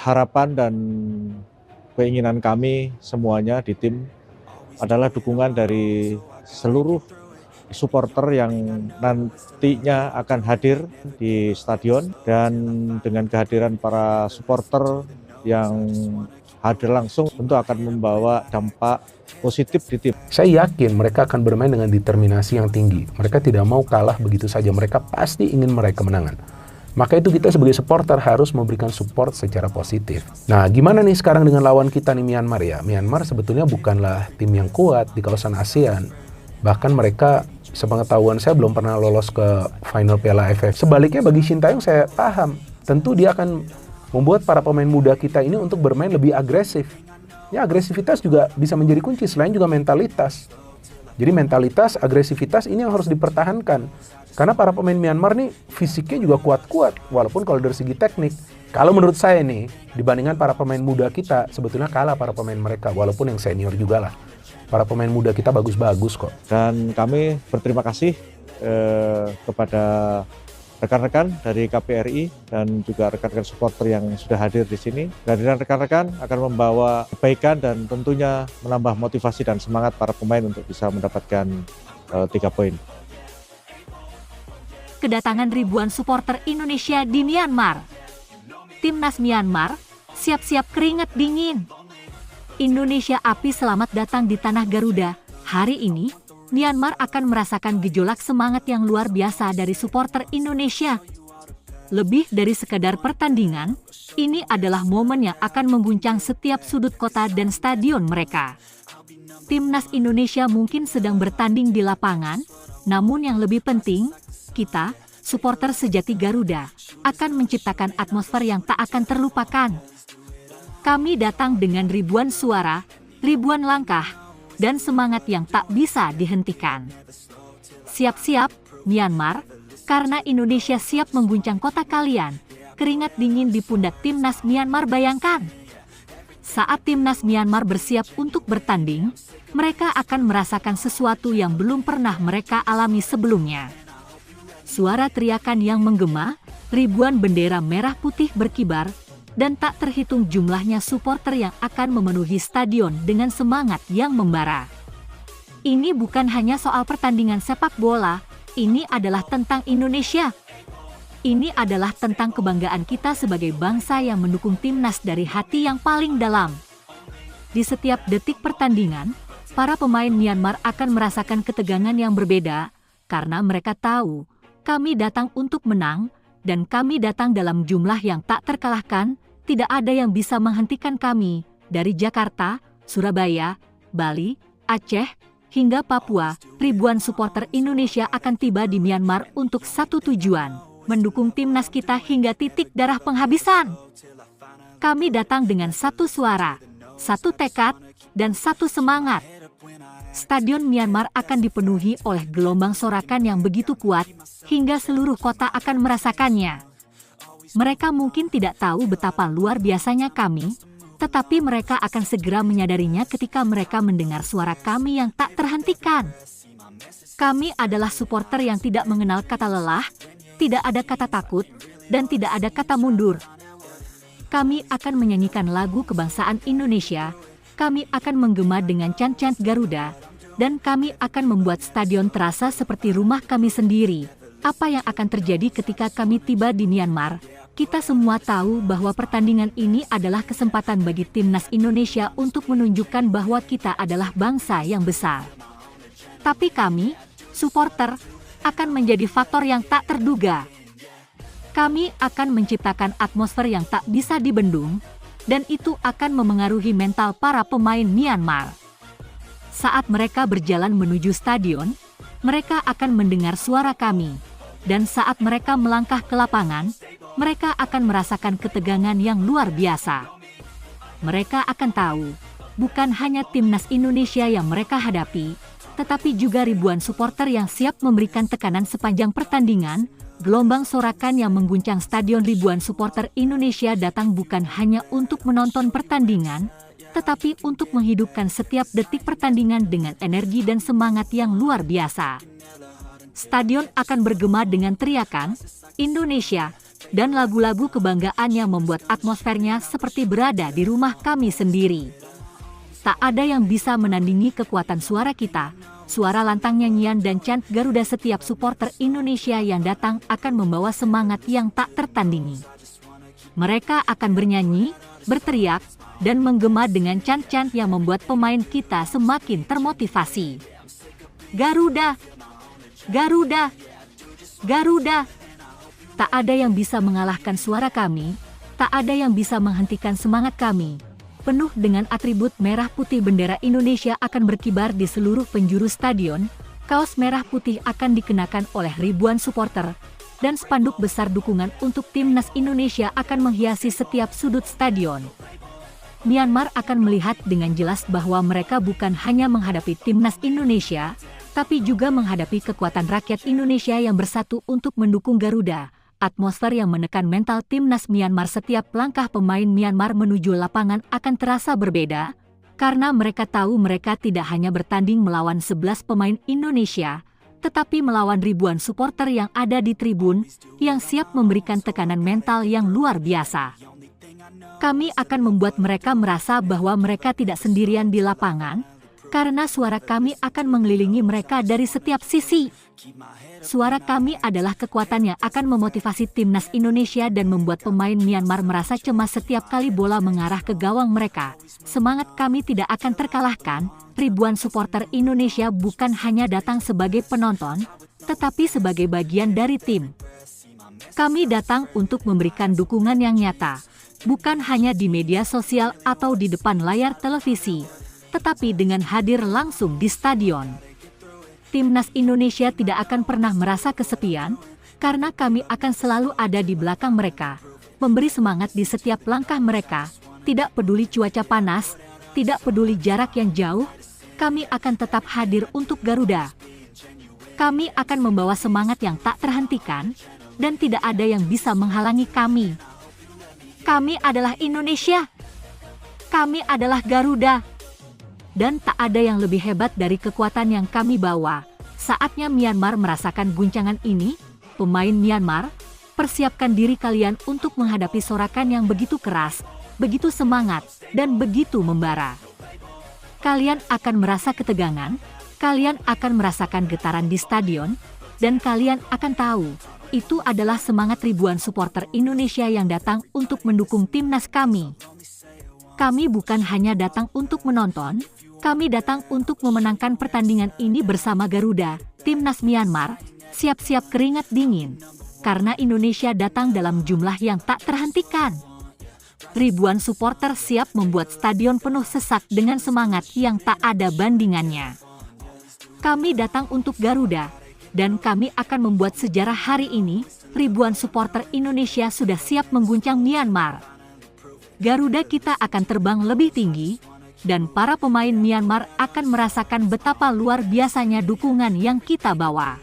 harapan dan keinginan kami semuanya di tim adalah dukungan dari seluruh supporter yang nantinya akan hadir di stadion, dan dengan kehadiran para supporter yang hadir langsung tentu akan membawa dampak positif di tim. Saya yakin mereka akan bermain dengan determinasi yang tinggi. Mereka tidak mau kalah begitu saja. Mereka pasti ingin meraih kemenangan. Maka itu kita sebagai supporter harus memberikan support secara positif. Nah, gimana nih sekarang dengan lawan kita nih, Myanmar ya? Myanmar sebetulnya bukanlah tim yang kuat di kawasan ASEAN. Bahkan mereka, sepengetahuan saya, belum pernah lolos ke final Piala AFF. Sebaliknya bagi Sintayong saya paham. Tentu dia akan membuat para pemain muda kita ini untuk bermain lebih agresif. Ya, agresivitas juga bisa menjadi kunci, selain juga mentalitas. Jadi mentalitas, agresivitas ini yang harus dipertahankan. Karena para pemain Myanmar nih fisiknya juga kuat-kuat, walaupun kalau dari segi teknik, kalau menurut saya nih, dibandingkan para pemain muda kita, sebetulnya kalah para pemain mereka, walaupun yang senior juga lah. Para pemain muda kita bagus-bagus kok. Dan kami berterima kasih kepada rekan-rekan dari KPRI dan juga rekan-rekan supporter yang sudah hadir di sini. Kehadiran rekan-rekan akan membawa kebaikan dan tentunya menambah motivasi dan semangat para pemain untuk bisa mendapatkan 3 poin. Kedatangan ribuan supporter Indonesia di Myanmar. Timnas Myanmar siap-siap keringat dingin. Indonesia api selamat datang di tanah Garuda. Hari ini, Myanmar akan merasakan gejolak semangat yang luar biasa dari supporter Indonesia. Lebih dari sekadar pertandingan, ini adalah momen yang akan mengguncang setiap sudut kota dan stadion mereka. Timnas Indonesia mungkin sedang bertanding di lapangan, namun yang lebih penting, kita, supporter sejati Garuda, akan menciptakan atmosfer yang tak akan terlupakan. Kami datang dengan ribuan suara, ribuan langkah, dan semangat yang tak bisa dihentikan. Siap-siap, Myanmar, karena Indonesia siap mengguncang kota kalian. Keringat dingin di pundak Timnas Myanmar, bayangkan. Saat Timnas Myanmar bersiap untuk bertanding, mereka akan merasakan sesuatu yang belum pernah mereka alami sebelumnya. Suara teriakan yang menggema, ribuan bendera merah putih berkibar, dan tak terhitung jumlahnya supporter yang akan memenuhi stadion dengan semangat yang membara. Ini bukan hanya soal pertandingan sepak bola, ini adalah tentang Indonesia. Ini adalah tentang kebanggaan kita sebagai bangsa yang mendukung timnas dari hati yang paling dalam. Di setiap detik pertandingan, para pemain Myanmar akan merasakan ketegangan yang berbeda, karena mereka tahu, kami datang untuk menang, dan kami datang dalam jumlah yang tak terkalahkan. Tidak ada yang bisa menghentikan kami. Dari Jakarta, Surabaya, Bali, Aceh, hingga Papua, ribuan supporter Indonesia akan tiba di Myanmar untuk satu tujuan, mendukung timnas kita hingga titik darah penghabisan. Kami datang dengan satu suara, satu tekad, dan satu semangat. Stadion Myanmar akan dipenuhi oleh gelombang sorakan yang begitu kuat, hingga seluruh kota akan merasakannya. Mereka mungkin tidak tahu betapa luar biasanya kami, tetapi mereka akan segera menyadarinya ketika mereka mendengar suara kami yang tak terhentikan. Kami adalah supporter yang tidak mengenal kata lelah, tidak ada kata takut, dan tidak ada kata mundur. Kami akan menyanyikan lagu kebangsaan Indonesia, kami akan menggema dengan chant-chant Garuda, dan kami akan membuat stadion terasa seperti rumah kami sendiri. Apa yang akan terjadi ketika kami tiba di Myanmar? Kita semua tahu bahwa pertandingan ini adalah kesempatan bagi timnas Indonesia untuk menunjukkan bahwa kita adalah bangsa yang besar. Tapi kami, supporter, akan menjadi faktor yang tak terduga. Kami akan menciptakan atmosfer yang tak bisa dibendung, dan itu akan memengaruhi mental para pemain Myanmar. Saat mereka berjalan menuju stadion, mereka akan mendengar suara kami, dan saat mereka melangkah ke lapangan, mereka akan merasakan ketegangan yang luar biasa. Mereka akan tahu, bukan hanya timnas Indonesia yang mereka hadapi, tetapi juga ribuan supporter yang siap memberikan tekanan sepanjang pertandingan. Gelombang sorakan yang mengguncang stadion ribuan supporter Indonesia datang bukan hanya untuk menonton pertandingan, tetapi untuk menghidupkan setiap detik pertandingan dengan energi dan semangat yang luar biasa. Stadion akan bergema dengan teriakan, "Indonesia, dan lagu-lagu kebanggaan yang membuat atmosfernya seperti berada di rumah kami sendiri. Tak ada yang bisa menandingi kekuatan suara kita. Suara lantang nyanyian dan chant Garuda setiap supporter Indonesia yang datang akan membawa semangat yang tak tertandingi. Mereka akan bernyanyi, berteriak, dan menggema dengan chant-chant yang membuat pemain kita semakin termotivasi. Garuda! Garuda! Garuda! Tak ada yang bisa mengalahkan suara kami, tak ada yang bisa menghentikan semangat kami. Penuh dengan atribut merah putih, bendera Indonesia akan berkibar di seluruh penjuru stadion, kaos merah putih akan dikenakan oleh ribuan supporter, dan spanduk besar dukungan untuk timnas Indonesia akan menghiasi setiap sudut stadion. Myanmar akan melihat dengan jelas bahwa mereka bukan hanya menghadapi timnas Indonesia, tapi juga menghadapi kekuatan rakyat Indonesia yang bersatu untuk mendukung Garuda. Atmosfer yang menekan mental timnas Myanmar setiap langkah pemain Myanmar menuju lapangan akan terasa berbeda, karena mereka tahu mereka tidak hanya bertanding melawan 11 pemain Indonesia, tetapi melawan ribuan supporter yang ada di tribun, yang siap memberikan tekanan mental yang luar biasa. Kami akan membuat mereka merasa bahwa mereka tidak sendirian di lapangan, karena suara kami akan mengelilingi mereka dari setiap sisi. Suara kami adalah kekuatan yang akan memotivasi timnas Indonesia dan membuat pemain Myanmar merasa cemas setiap kali bola mengarah ke gawang mereka. Semangat kami tidak akan terkalahkan. Ribuan supporter Indonesia bukan hanya datang sebagai penonton, tetapi sebagai bagian dari tim. Kami datang untuk memberikan dukungan yang nyata, bukan hanya di media sosial atau di depan layar televisi, tetapi dengan hadir langsung di stadion. Timnas Indonesia tidak akan pernah merasa kesepian, karena kami akan selalu ada di belakang mereka, memberi semangat di setiap langkah mereka, tidak peduli cuaca panas, tidak peduli jarak yang jauh, kami akan tetap hadir untuk Garuda. Kami akan membawa semangat yang tak terhentikan, dan tidak ada yang bisa menghalangi kami. Kami adalah Indonesia. Kami adalah Garuda. Dan tak ada yang lebih hebat dari kekuatan yang kami bawa. Saatnya Myanmar merasakan guncangan ini. Pemain Myanmar, persiapkan diri kalian untuk menghadapi sorakan yang begitu keras, begitu semangat, dan begitu membara. Kalian akan merasa ketegangan, kalian akan merasakan getaran di stadion, dan kalian akan tahu, itu adalah semangat ribuan supporter Indonesia yang datang untuk mendukung timnas kami. Kami bukan hanya datang untuk menonton, kami datang untuk memenangkan pertandingan ini bersama Garuda, timnas Myanmar, siap-siap keringat dingin, karena Indonesia datang dalam jumlah yang tak terhentikan. Ribuan supporter siap membuat stadion penuh sesak dengan semangat yang tak ada bandingannya. Kami datang untuk Garuda, dan kami akan membuat sejarah hari ini. Ribuan supporter Indonesia sudah siap mengguncang Myanmar. Garuda kita akan terbang lebih tinggi, dan para pemain Myanmar akan merasakan betapa luar biasanya dukungan yang kita bawa.